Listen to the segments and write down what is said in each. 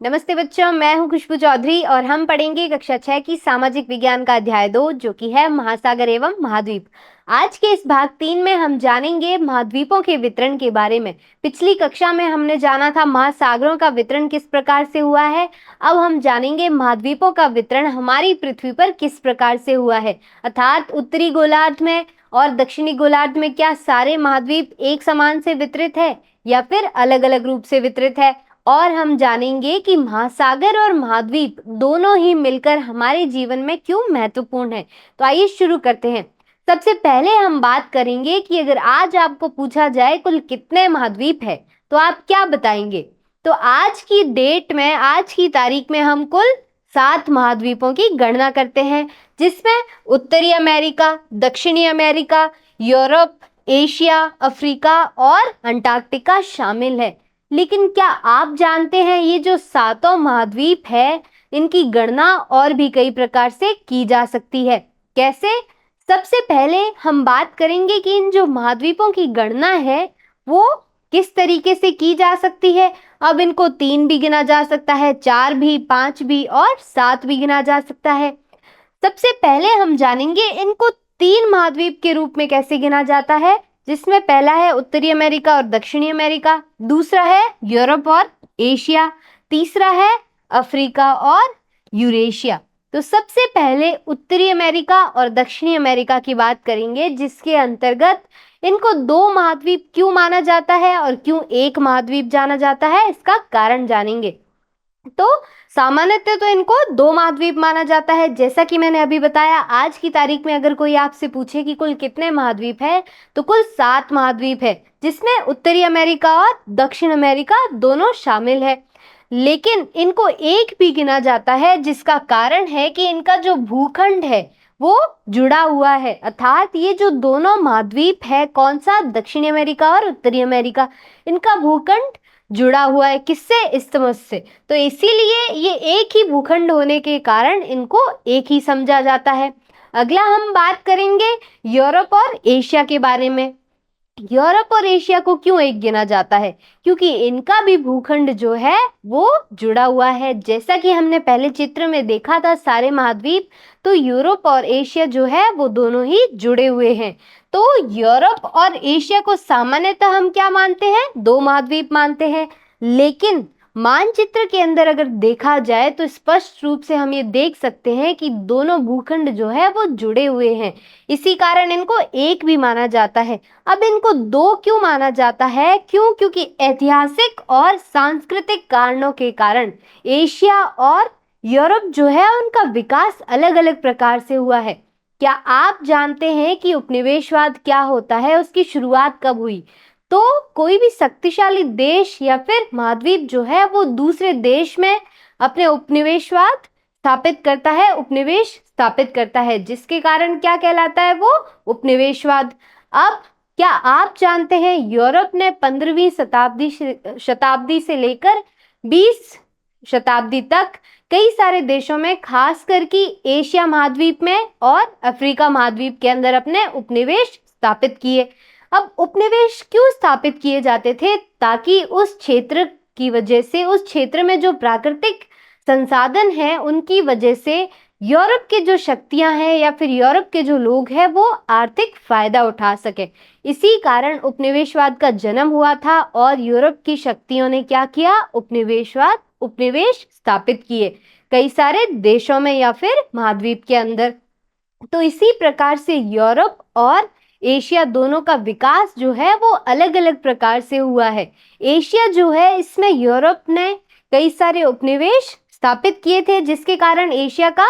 नमस्ते बच्चों, मैं हूं खुशबू चौधरी और हम पढ़ेंगे कक्षा 6 की सामाजिक विज्ञान का अध्याय 2 जो कि है महासागर एवं महाद्वीप। आज के इस भाग 3 में हम जानेंगे महाद्वीपों के वितरण के बारे में। पिछली कक्षा में हमने जाना था महासागरों का वितरण किस प्रकार से हुआ है। अब हम जानेंगे महाद्वीपों का वितरण हमारी पृथ्वी पर किस प्रकार से हुआ है, अर्थात उत्तरी गोलार्ध में और दक्षिणी गोलार्ध में क्या सारे महाद्वीप एक समान से वितरित है या फिर अलग अलग रूप से वितरित है। और हम जानेंगे कि महासागर और महाद्वीप दोनों ही मिलकर हमारे जीवन में क्यों महत्वपूर्ण है। तो आइए शुरू करते हैं। सबसे पहले हम बात करेंगे कि अगर आज आपको पूछा जाए कुल कितने महाद्वीप है तो आप क्या बताएंगे। तो आज की डेट में, आज की तारीख में हम कुल 7 महाद्वीपों की गणना करते हैं, जिसमें उत्तरी अमेरिका, दक्षिणी अमेरिका, यूरोप, एशिया, अफ्रीका और अंटार्कटिका शामिल है। लेकिन क्या आप जानते हैं ये जो 7 महाद्वीप है इनकी गणना और भी कई प्रकार से की जा सकती है। कैसे? सबसे पहले हम बात करेंगे कि इन जो महाद्वीपों की गणना है वो किस तरीके से की जा सकती है। अब इनको 3 भी गिना जा सकता है, 4 भी, 5 भी और 7 भी गिना जा सकता है। सबसे पहले हम जानेंगे इनको 3 महाद्वीप के रूप में कैसे गिना जाता है, जिसमें पहला है उत्तरी अमेरिका और दक्षिणी अमेरिका, दूसरा है यूरोप और एशिया, तीसरा है अफ्रीका और यूरेशिया। तो सबसे पहले उत्तरी अमेरिका और दक्षिणी अमेरिका की बात करेंगे, जिसके अंतर्गत इनको 2 महाद्वीप क्यों माना जाता है और क्यों एक महाद्वीप जाना जाता है, इसका कारण जानेंगे। तो सामान्यतः तो इनको 2 महाद्वीप माना जाता है। जैसा कि मैंने अभी बताया, आज की तारीख में अगर कोई आपसे पूछे कि कुल कितने महाद्वीप है तो कुल 7 महाद्वीप है, जिसमें उत्तरी अमेरिका और दक्षिण अमेरिका दोनों शामिल है। लेकिन इनको एक भी गिना जाता है, जिसका कारण है कि इनका जो भूखंड है वो जुड़ा हुआ है, अर्थात ये जो दोनों महाद्वीप है, कौन सा, दक्षिणी अमेरिका और उत्तरी अमेरिका, इनका भूखंड जुड़ा हुआ है किससे, इस्थमस से। तो इसीलिए ये एक ही भूखंड होने के कारण इनको एक ही समझा जाता है। अगला हम बात करेंगे यूरोप और एशिया के बारे में। यूरोप और एशिया को क्यों एक गिना जाता है? क्योंकि इनका भी भूखंड जो है वो जुड़ा हुआ है। जैसा कि हमने पहले चित्र में देखा था सारे महाद्वीप, तो यूरोप और एशिया जो है वो दोनों ही जुड़े हुए हैं। तो यूरोप और एशिया को सामान्यतः हम क्या मानते हैं, 2 महाद्वीप मानते हैं। लेकिन मानचित्र के अंदर अगर देखा जाए तो स्पष्ट रूप से हम ये देख सकते हैं कि दोनों भूखंड जो है वो जुड़े हुए हैं, इसी कारण इनको एक भी माना जाता है। अब इनको 2 क्यों माना जाता है? क्यों? क्योंकि ऐतिहासिक और सांस्कृतिक कारणों के कारण एशिया और यूरोप जो है उनका विकास अलग अलग प्रकार से हुआ है। क्या आप जानते हैं कि उपनिवेशवाद क्या होता है, उसकी शुरुआत कब हुई? तो कोई भी शक्तिशाली देश या फिर महाद्वीप जो है वो दूसरे देश में अपने उपनिवेशवाद स्थापित करता है, उपनिवेश स्थापित करता है, जिसके कारण क्या कहलाता है वो, उपनिवेशवाद। अब क्या आप जानते हैं यूरोप ने 15वीं शताब्दी से लेकर 20 शताब्दी तक कई सारे देशों में, खास करके एशिया महाद्वीप में और अफ्रीका महाद्वीप के अंदर अपने उपनिवेश स्थापित किए। अब उपनिवेश क्यों स्थापित किए जाते थे? ताकि उस क्षेत्र की वजह से, उस क्षेत्र में जो प्राकृतिक संसाधन हैं उनकी वजह से यूरोप के जो शक्तियां हैं या फिर यूरोप के जो लोग हैं वो आर्थिक फायदा उठा सके। इसी कारण उपनिवेशवाद का जन्म हुआ था और यूरोप की शक्तियों ने क्या किया, उपनिवेश स्थापित किए कई सारे देशों में या फिर महाद्वीप के अंदर। तो इसी प्रकार से यूरोप और एशिया दोनों का विकास जो है वो अलग अलग प्रकार से हुआ है। एशिया जो है इसमें यूरोप ने कई सारे उपनिवेश स्थापित किए थे, जिसके कारण एशिया का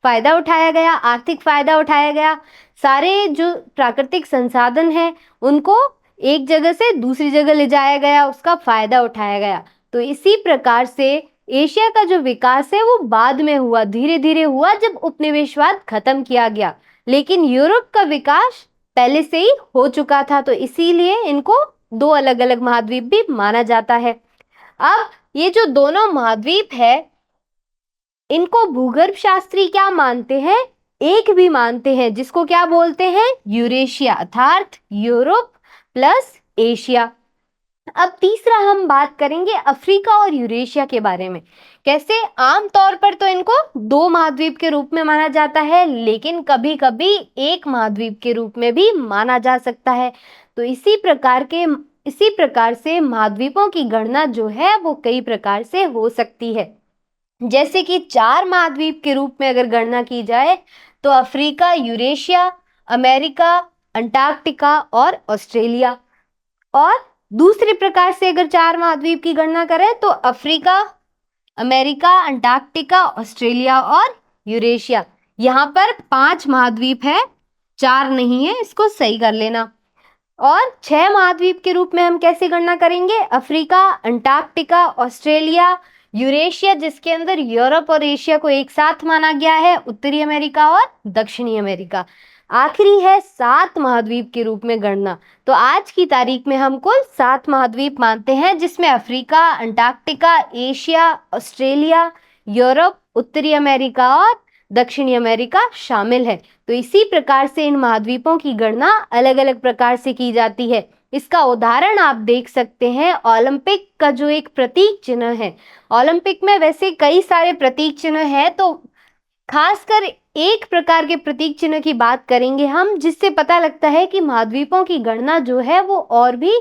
फायदा उठाया गया, आर्थिक फायदा उठाया गया। सारे जो प्राकृतिक संसाधन हैं उनको एक जगह से दूसरी जगह ले जाया गया, उसका फायदा उठाया गया। तो इसी प्रकार से एशिया का जो विकास है वो बाद में हुआ, धीरे धीरे हुआ जब उपनिवेशवाद खत्म किया गया। लेकिन यूरोप का विकास पहले से ही हो चुका था, तो इसीलिए इनको 2 अलग अलग महाद्वीप भी माना जाता है। अब ये जो दोनों महाद्वीप है इनको भूगर्भ शास्त्री क्या मानते हैं, एक भी मानते हैं, जिसको क्या बोलते हैं, यूरेशिया, अर्थात यूरोप प्लस एशिया। अब तीसरा हम बात करेंगे अफ्रीका और यूरेशिया के बारे में। कैसे आमतौर पर तो इनको दो महाद्वीप के रूप में माना जाता है, लेकिन कभी कभी एक महाद्वीप के रूप में भी माना जा सकता है। तो इसी प्रकार से महाद्वीपों की गणना जो है वो कई प्रकार से हो सकती है। जैसे कि चार महाद्वीप के रूप में अगर गणना की जाए तो अफ्रीका, यूरेशिया, अमेरिका, अंटार्कटिका और ऑस्ट्रेलिया। और दूसरे प्रकार से अगर चार महाद्वीप की गणना करें तो अफ्रीका, अमेरिका, अंटार्कटिका, ऑस्ट्रेलिया और यूरेशिया। यहाँ पर 5 महाद्वीप है, 4 नहीं है, इसको सही कर लेना। और 6 महाद्वीप के रूप में हम कैसे गणना करेंगे? अफ्रीका, अंटार्कटिका, ऑस्ट्रेलिया, यूरेशिया जिसके अंदर यूरोप और एशिया को एक साथ माना गया है, उत्तरी अमेरिका और दक्षिणी अमेरिका। आखिरी है 7 महाद्वीप के रूप में गणना। तो आज की तारीख में हम कुल 7 महाद्वीप मानते हैं, जिसमें Africa, Antarctica, Asia, Australia, Europe, उत्तरी अमेरिका और दक्षिणी अमेरिका शामिल है। तो इसी प्रकार से इन महाद्वीपों की गणना अलग अलग प्रकार से की जाती है। इसका उदाहरण आप देख सकते हैं, ओलंपिक का जो एक प्रतीक चिन्ह है। ओलंपिक में वैसे कई सारे प्रतीक चिन्ह है, तो खासकर एक प्रकार के प्रतीक चिन्ह की बात करेंगे हम, जिससे पता लगता है कि महाद्वीपों की गणना जो है वो और भी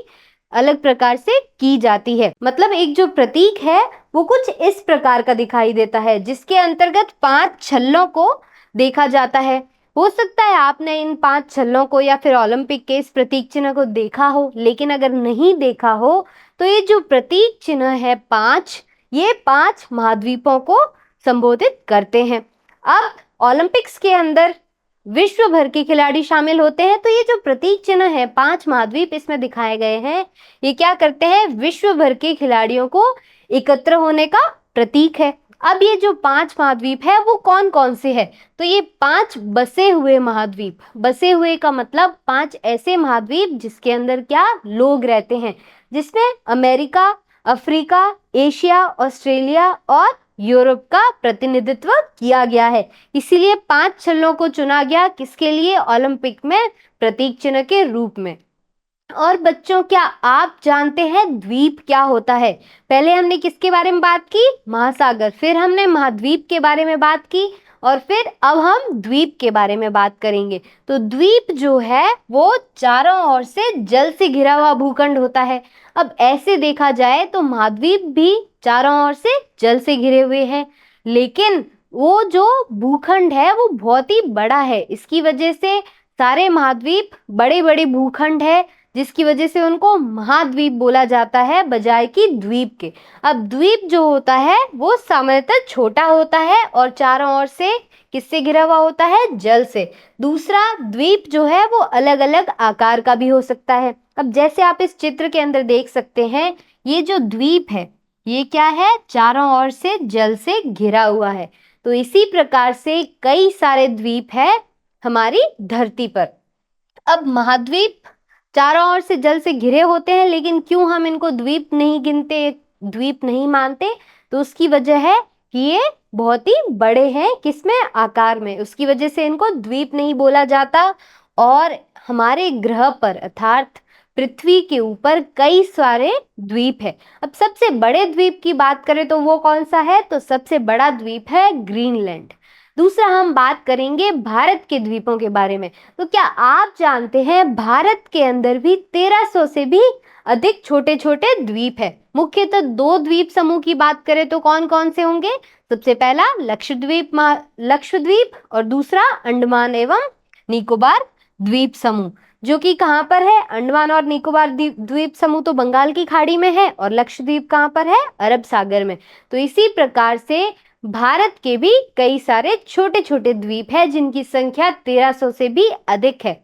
अलग प्रकार से की जाती है। मतलब एक जो प्रतीक है वो कुछ इस प्रकार का दिखाई देता है, जिसके अंतर्गत 5 छल्लों को देखा जाता है। हो सकता है आपने इन 5 छल्लों को या फिर ओलंपिक के इस प्रतीक चिन्ह को देखा हो, लेकिन अगर नहीं देखा हो तो ये जो प्रतीक चिन्ह है 5, ये 5 महाद्वीपों को संबोधित करते हैं। अब ओलंपिक्स के अंदर विश्व भर के खिलाड़ी शामिल होते हैं, तो ये जो प्रतीक चिन्ह है 5 महाद्वीप इसमें दिखाए गए हैं, ये क्या करते हैं? विश्व भर के खिलाड़ियों को एकत्र होने का प्रतीक है। अब ये जो 5 महाद्वीप है वो कौन कौन से है? तो ये 5 बसे हुए महाद्वीप। बसे हुए का मतलब 5 ऐसे महाद्वीप जिसके अंदर क्या लोग रहते हैं, जिसमें अमेरिका, अफ्रीका, एशिया, ऑस्ट्रेलिया और यूरोप का प्रतिनिधित्व किया गया है। इसीलिए 5 छल्लों को चुना गया, किसके लिए? ओलंपिक में प्रतीक चिन्ह के रूप में। और बच्चों, क्या आप जानते हैं द्वीप क्या होता है? पहले हमने किसके बारे में बात की? महासागर। फिर हमने महाद्वीप के बारे में बात की, और फिर अब हम द्वीप के बारे में बात करेंगे। तो द्वीप जो है वो चारों ओर से जल से घिरा हुआ भूखंड होता है। अब ऐसे देखा जाए तो महाद्वीप भी चारों ओर से जल से घिरे हुए हैं, लेकिन वो जो भूखंड है वो बहुत ही बड़ा है। इसकी वजह से सारे महाद्वीप बड़े बड़े भूखंड है, जिसकी वजह से उनको महाद्वीप बोला जाता है बजाय कि द्वीप के। अब द्वीप जो होता है वो सामान्यतः छोटा होता है और चारों ओर से किससे घिरा हुआ होता है? जल से। दूसरा, द्वीप जो है वो अलग अलग आकार का भी हो सकता है। अब जैसे आप इस चित्र के अंदर देख सकते हैं, ये जो द्वीप है ये क्या है? चारों ओर से जल से घिरा हुआ है। तो इसी प्रकार से कई सारे द्वीप है हमारी धरती पर। अब महाद्वीप चारों ओर से जल से घिरे होते हैं, लेकिन क्यों हम इनको द्वीप नहीं गिनते, द्वीप नहीं मानते? तो उसकी वजह है कि ये बहुत ही बड़े हैं, किसमें? आकार में। उसकी वजह से इनको द्वीप नहीं बोला जाता। और हमारे ग्रह पर अर्थात पृथ्वी के ऊपर कई सारे द्वीप है। अब सबसे बड़े द्वीप की बात करें तो वो कौन सा है? तो सबसे बड़ा द्वीप है ग्रीनलैंड। दूसरा, हम बात करेंगे भारत के द्वीपों के बारे में। तो क्या आप जानते हैं भारत के अंदर भी 1300 से भी अधिक छोटे छोटे द्वीप है। मुख्यतः 2 द्वीप समूह की बात करें तो कौन कौन से होंगे? सबसे पहला लक्षद्वीप और दूसरा अंडमान एवं निकोबार द्वीप समूह, जो कि कहाँ पर है? अंडमान और निकोबार द्वीप समूह तो बंगाल की खाड़ी में है, और लक्षद्वीप कहाँ पर है? अरब सागर में। तो इसी प्रकार से भारत के भी कई सारे छोटे छोटे द्वीप है, जिनकी संख्या 1300 से भी अधिक है।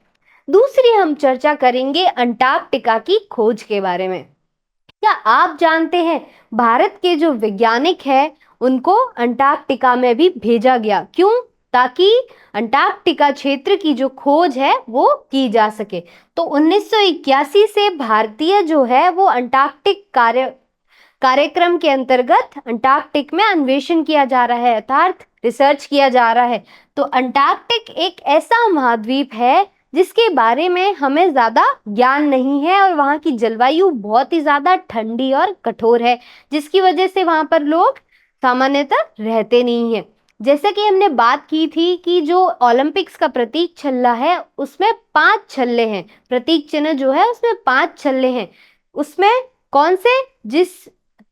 दूसरी हम चर्चा करेंगे अंटार्कटिका की खोज के बारे में। क्या आप जानते हैं भारत के जो वैज्ञानिक हैं उनको अंटार्कटिका में भी भेजा गया? क्यों? ताकि अंटार्कटिका क्षेत्र की जो खोज है वो की जा सके। तो 1981 से भारतीय जो है वो अंटार्कटिक कार्यक्रम के अंतर्गत अंटार्कटिक में अन्वेषण किया जा रहा है, अर्थात रिसर्च किया जा रहा है। तो अंटार्कटिक एक ऐसा महाद्वीप है जिसके बारे में हमें ज़्यादा ज्ञान नहीं है, और वहाँ की जलवायु बहुत ही ज़्यादा ठंडी और कठोर है, जिसकी वजह से वहाँ पर लोग सामान्यतः रहते नहीं हैं। जैसा कि हमने बात की थी कि जो ओलंपिक्स का प्रतीक छल्ला है, उसमें 5 छल्ले हैं। प्रतीक चिन्ह जो है उसमें 5 छल्ले हैं। उसमें कौन से, जिस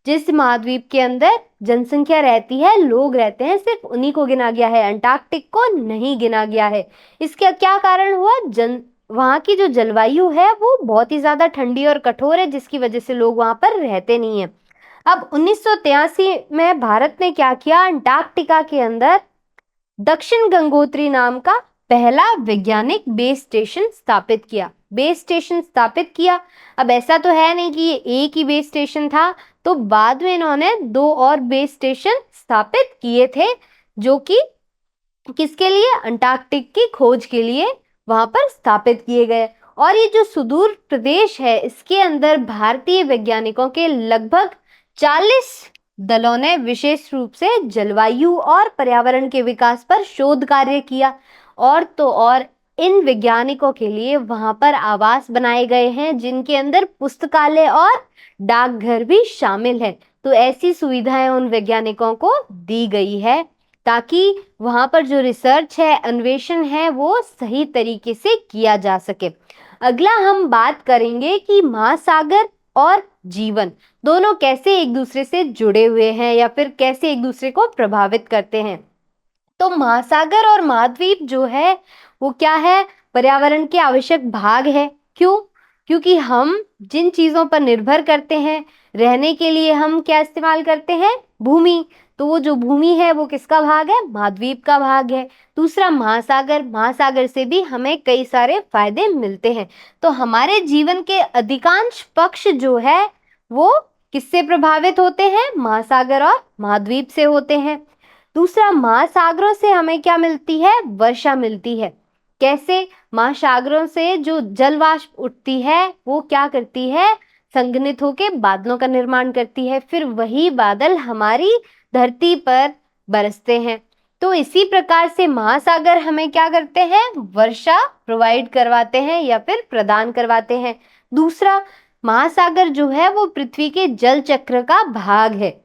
जिस महाद्वीप के अंदर जनसंख्या रहती है, लोग रहते हैं, सिर्फ उन्हीं को गिना गया है, अंटार्कटिक को नहीं गिना गया है। इसका क्या कारण हुआ? वहाँ की जो जलवायु है वो बहुत ही ज्यादा ठंडी और कठोर है, जिसकी वजह से लोग वहां पर रहते नहीं है। अब 1983 में भारत ने क्या किया? अंटार्कटिका के अंदर दक्षिण गंगोत्री नाम का पहला वैज्ञानिक बेस स्टेशन स्थापित किया। बेस स्टेशन स्थापित किया। अब ऐसा तो है नहीं कि ये एक ही बेस स्टेशन था, तो बाद में इन्होंने 2 और बेस स्टेशन स्थापित किए थे, जो कि किसके लिए? अंटार्कटिक की खोज के लिए वहां पर स्थापित किए गए। और ये जो सुदूर प्रदेश है, इसके अंदर भारतीय वैज्ञानिकों के लगभग 40 दलों ने विशेष रूप से जलवायु और पर्यावरण के विकास पर शोध कार्य किया। और तो और इन वैज्ञानिकों के लिए वहां पर आवास बनाए गए हैं, जिनके अंदर पुस्तकालय और डाकघर भी शामिल है। तो ऐसी सुविधाएं उन वैज्ञानिकों को दी गई है, ताकि वहां पर जो रिसर्च है, अन्वेषण है, वो सही तरीके से किया जा सके। अगला हम बात करेंगे कि महासागर और जीवन दोनों कैसे एक दूसरे से जुड़े हुए हैं, या फिर कैसे एक दूसरे को प्रभावित करते हैं। तो महासागर और महाद्वीप जो है वो क्या है? पर्यावरण के आवश्यक भाग है। क्यों? क्योंकि हम जिन चीजों पर निर्भर करते हैं रहने के लिए, हम क्या इस्तेमाल करते हैं? भूमि। तो वो जो भूमि है वो किसका भाग है? महाद्वीप का भाग है। दूसरा महासागर, महासागर से भी हमें कई सारे फायदे मिलते हैं। तो हमारे जीवन के अधिकांश पक्ष जो है वो किससे प्रभावित होते हैं? महासागर और महाद्वीप से होते हैं। दूसरा, महासागरों से हमें क्या मिलती है? वर्षा मिलती है। कैसे? महासागरों से जो जल वाष्प उठती है वो क्या करती है? संघनित होकर बादलों का निर्माण करती है, फिर वही बादल हमारी धरती पर बरसते हैं। तो इसी प्रकार से महासागर हमें क्या करते हैं? वर्षा प्रोवाइड करवाते हैं या फिर प्रदान करवाते हैं। दूसरा, महासागर जो है वो पृथ्वी के जल चक्र का भाग है।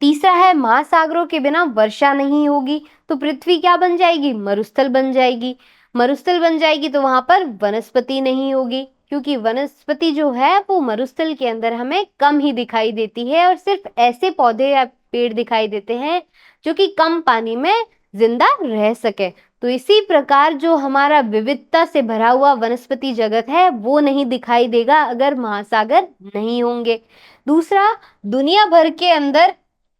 तीसरा है, महासागरों के बिना वर्षा नहीं होगी, तो पृथ्वी क्या बन जाएगी? मरुस्थल बन जाएगी। मरुस्थल बन जाएगी तो वहां पर वनस्पति नहीं होगी, क्योंकि वनस्पति जो है वो मरुस्थल के अंदर हमें कम ही दिखाई देती है, और सिर्फ ऐसे पौधे या पेड़ दिखाई देते हैं जो कि कम पानी में जिंदा रह सके। तो इसी प्रकार जो हमारा विविधता से भरा हुआ वनस्पति जगत है वो नहीं दिखाई देगा अगर महासागर नहीं होंगे। दूसरा, दुनिया भर के अंदर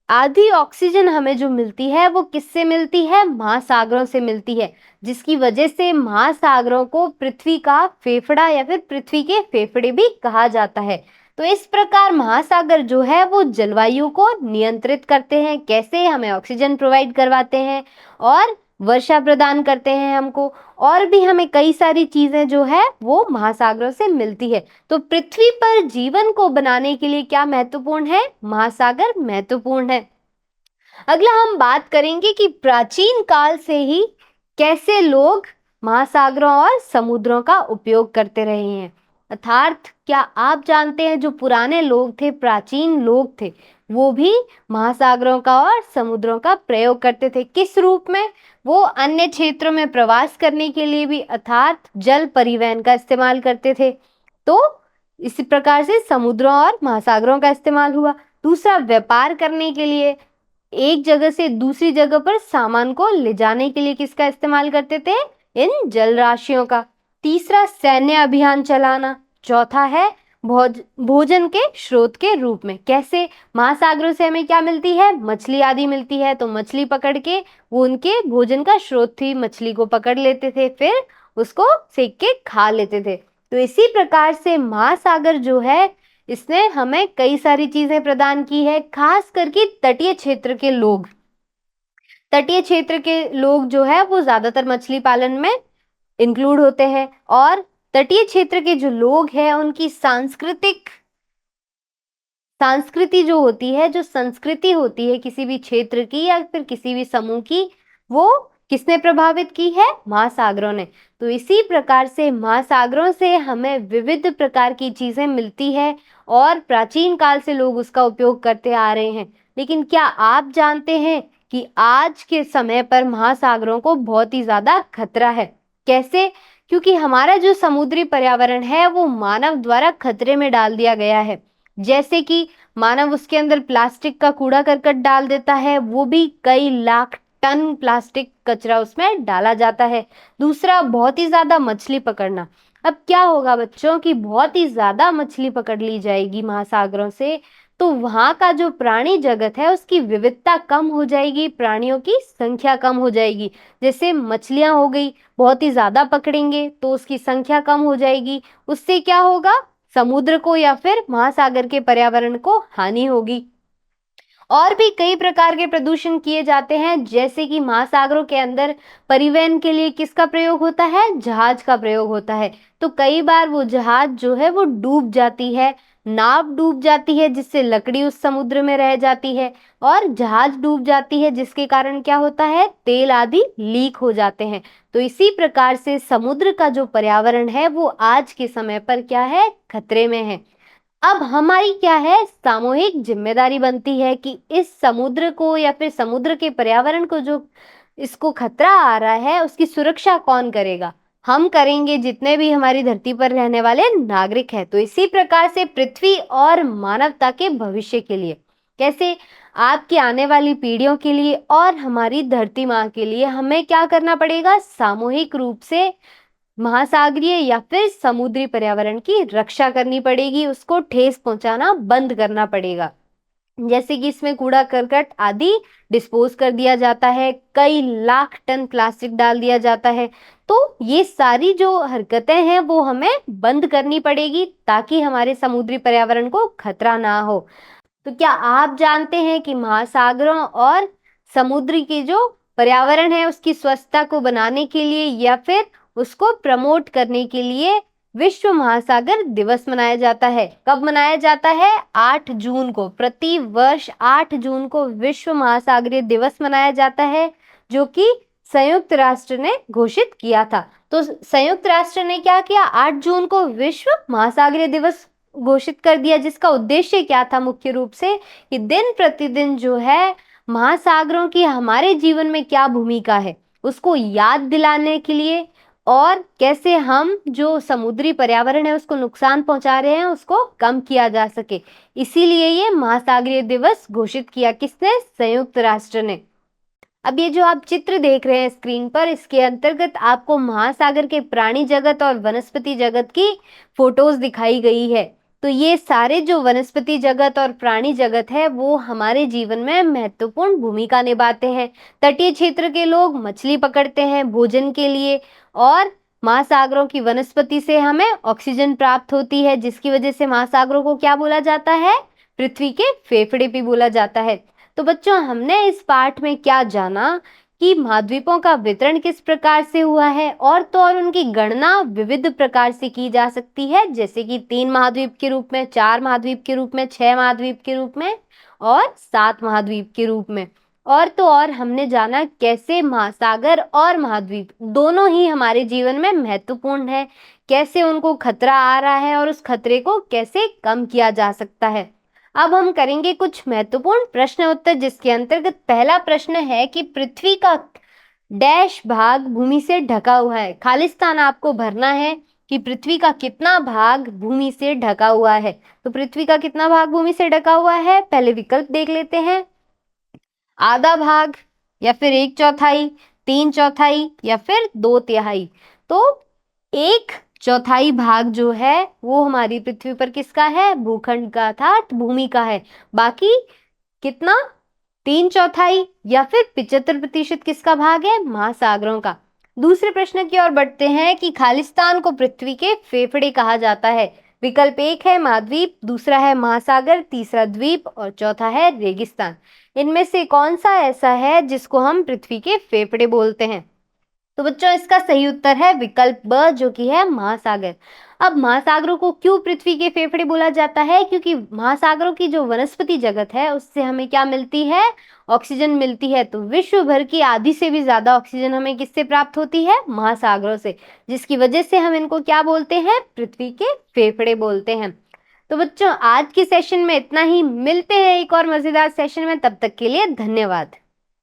आधी ऑक्सीजन हमें जो मिलती है वो किससे मिलती है? महासागरों से मिलती है, जिसकी वजह से महासागरों को पृथ्वी का फेफड़ा या फिर पृथ्वी के फेफड़े भी कहा जाता है। तो इस प्रकार महासागर जो है वो जलवायु को नियंत्रित करते हैं। कैसे? हमें ऑक्सीजन प्रोवाइड करवाते हैं और वर्षा प्रदान करते हैं हमको, और भी हमें कई सारी चीजें जो है वो महासागरों से मिलती है। तो पृथ्वी पर जीवन को बनाने के लिए क्या महत्वपूर्ण है? महासागर महत्वपूर्ण है। अगला हम बात करेंगे कि प्राचीन काल से ही कैसे लोग महासागरों और समुद्रों का उपयोग करते रहे हैं। अर्थात क्या आप जानते हैं, जो पुराने लोग थे, प्राचीन लोग थे, वो भी महासागरों का और समुद्रों का प्रयोग करते थे। किस रूप में? वो अन्य क्षेत्रों में प्रवास करने के लिए भी, अर्थात जल परिवहन का इस्तेमाल करते थे। तो इसी प्रकार से समुद्रों और महासागरों का इस्तेमाल हुआ। दूसरा, व्यापार करने के लिए, एक जगह से दूसरी जगह पर सामान को ले जाने के लिए किसका इस्तेमाल करते थे? इन जल राशियों का। तीसरा, सैन्य अभियान चलाना। चौथा है भोजन के स्रोत के रूप में। कैसे? महासागरों से हमें क्या मिलती है? मछली आदि मिलती है, तो मछली पकड़ के वो उनके भोजन का स्रोत थी। मछली को पकड़ लेते थे, फिर उसको सेक के खा लेते थे। तो इसी प्रकार से महासागर जो है इसने हमें कई सारी चीजें प्रदान की है। खास करके तटीय क्षेत्र के लोग, तटीय क्षेत्र के लोग जो है वो ज्यादातर मछली पालन में इंक्लूड होते हैं, और तटीय क्षेत्र के जो लोग हैं उनकी संस्कृति जो होती है, जो संस्कृति होती है किसी भी क्षेत्र की या फिर किसी भी समूह की, वो किसने प्रभावित की है? महासागरों ने। तो इसी प्रकार से महासागरों से हमें विविध प्रकार की चीजें मिलती है और प्राचीन काल से लोग उसका उपयोग करते आ रहे हैं। लेकिन क्या आप जानते हैं कि आज के समय पर महासागरों को बहुत ही ज्यादा खतरा है? कैसे? क्योंकि हमारा जो समुद्री पर्यावरण है वो मानव द्वारा खतरे में डाल दिया गया है। जैसे कि मानव उसके अंदर प्लास्टिक का कूड़ा करकट डाल देता है, वो भी कई लाख टन प्लास्टिक कचरा उसमें डाला जाता है। दूसरा, बहुत ही ज्यादा मछली पकड़ना। अब क्या होगा बच्चों कि बहुत ही ज्यादा मछली पकड़ ली जाएगी महासागरों से, तो वहां का जो प्राणी जगत है उसकी विविधता कम हो जाएगी, प्राणियों की संख्या कम हो जाएगी। जैसे मछलियां हो गई, बहुत ही ज्यादा पकड़ेंगे तो उसकी संख्या कम हो जाएगी। उससे क्या होगा? समुद्र को या फिर महासागर के पर्यावरण को हानि होगी। और भी कई प्रकार के प्रदूषण किए जाते हैं, जैसे कि महासागरों के अंदर परिवहन के लिए किसका प्रयोग होता है? जहाज का प्रयोग होता है। तो कई बार वो जहाज जो है वो डूब जाती है, नाव डूब जाती है, जिससे लकड़ी उस समुद्र में रह जाती है, और जहाज डूब जाती है जिसके कारण क्या होता है? तेल आदि लीक हो जाते हैं। तो इसी प्रकार से समुद्र का जो पर्यावरण है वो आज के समय पर क्या है? खतरे में है। अब हमारी क्या है? सामूहिक जिम्मेदारी बनती है कि इस समुद्र को या फिर समुद्र के पर्यावरण को, जो इसको खतरा आ रहा है, उसकी सुरक्षा कौन करेगा? हम करेंगे, जितने भी हमारी धरती पर रहने वाले नागरिक हैं। तो इसी प्रकार से पृथ्वी और मानवता के भविष्य के लिए, कैसे? आपकी आने वाली पीढ़ियों के लिए और हमारी धरती माँ के लिए हमें क्या करना पड़ेगा? सामूहिक रूप से महासागरीय या फिर समुद्री पर्यावरण की रक्षा करनी पड़ेगी, उसको ठेस पहुंचाना बंद करना पड़ेगा। जैसे कि इसमें कूड़ा करकट आदि डिस्पोज कर दिया जाता है, कई लाख टन प्लास्टिक डाल दिया जाता है। तो ये सारी जो हरकतें हैं वो हमें बंद करनी पड़ेगी, ताकि हमारे समुद्री पर्यावरण को खतरा ना हो। तो क्या आप जानते हैं कि महासागरों और समुद्र की जो पर्यावरण है उसकी स्वच्छता को बनाने के लिए या फिर उसको प्रमोट करने के लिए विश्व महासागर दिवस मनाया जाता है? कब मनाया जाता है? 8 जून को। प्रति वर्ष 8 जून को विश्व महासागरीय दिवस मनाया जाता है, जो कि संयुक्त राष्ट्र ने घोषित किया था। तो संयुक्त राष्ट्र ने क्या किया? 8 जून को विश्व महासागरीय दिवस घोषित कर दिया, जिसका उद्देश्य क्या था? मुख्य रूप से कि दिन प्रतिदिन जो है महासागरों की हमारे जीवन में क्या भूमिका है उसको याद दिलाने के लिए, और कैसे हम जो समुद्री पर्यावरण है उसको नुकसान पहुंचा रहे हैं उसको कम किया जा सके। इसीलिए ये महासागरीय दिवस घोषित किया। किसने? संयुक्त राष्ट्र ने। अब ये जो आप चित्र देख रहे हैं स्क्रीन पर, इसके अंतर्गत आपको महासागर के प्राणी जगत और वनस्पति जगत की फोटोज दिखाई गई है। तो ये सारे जो वनस्पति जगत और प्राणी जगत है वो हमारे जीवन में महत्वपूर्ण भूमिका निभाते हैं। तटीय क्षेत्र के लोग मछली पकड़ते हैं भोजन के लिए, और महासागरों की वनस्पति से हमें ऑक्सीजन प्राप्त होती है, जिसकी वजह से महासागरों को क्या बोला जाता है? पृथ्वी के फेफड़े भी बोला जाता है। तो बच्चों, हमने इस पाठ में क्या जाना कि महाद्वीपों का वितरण किस प्रकार से हुआ है, और तो और उनकी गणना विविध प्रकार से की जा सकती है, जैसे कि 3 महाद्वीप के रूप में, 4 महाद्वीप के रूप में, 6 महाद्वीप के रूप में और 7 महाद्वीप के रूप में। और तो और हमने जाना कैसे महासागर और महाद्वीप दोनों ही हमारे जीवन में महत्वपूर्ण है, कैसे उनको खतरा आ रहा है और उस खतरे को कैसे कम किया जा सकता है। अब हम करेंगे कुछ महत्वपूर्ण प्रश्न उत्तर, जिसके अंतर्गत पहला प्रश्न है कि पृथ्वी का डैश भाग भूमि से ढका हुआ है। खालिस्तान आपको भरना है कि पृथ्वी का कितना भाग भूमि से ढका हुआ है। तो पृथ्वी का कितना भाग भूमि से ढका हुआ है? पहले विकल्प देख लेते हैं। आधा भाग, या फिर 1/4, 3/4 या फिर 2/3। तो 1/4 भाग जो है वो हमारी पृथ्वी पर किसका है? भूखंड का, अर्थात भूमि का है। बाकी कितना? 3/4 या फिर 75% किसका भाग है? महासागरों का। दूसरे प्रश्न की ओर बढ़ते हैं कि खालिस्तान को पृथ्वी के फेफड़े कहा जाता है। विकल्प 1 है महाद्वीप, दूसरा है महासागर, तीसरा द्वीप और चौथा है रेगिस्तान। इनमें से कौन सा ऐसा है जिसको हम पृथ्वी के फेफड़े बोलते हैं? तो बच्चों इसका सही उत्तर है विकल्प ब, जो कि है महासागर। अब महासागरों को क्यों पृथ्वी के फेफड़े बोला जाता है? क्योंकि महासागरों की जो वनस्पति जगत है उससे हमें क्या मिलती है? ऑक्सीजन मिलती है। तो विश्व भर की आधी से भी ज्यादा ऑक्सीजन हमें किससे प्राप्त होती है? महासागरों से, जिसकी वजह से हम इनको क्या बोलते हैं? पृथ्वी के फेफड़े बोलते हैं। तो बच्चों आज के सेशन में इतना ही, मिलते हैं एक और मजेदार सेशन में, तब तक के लिए धन्यवाद।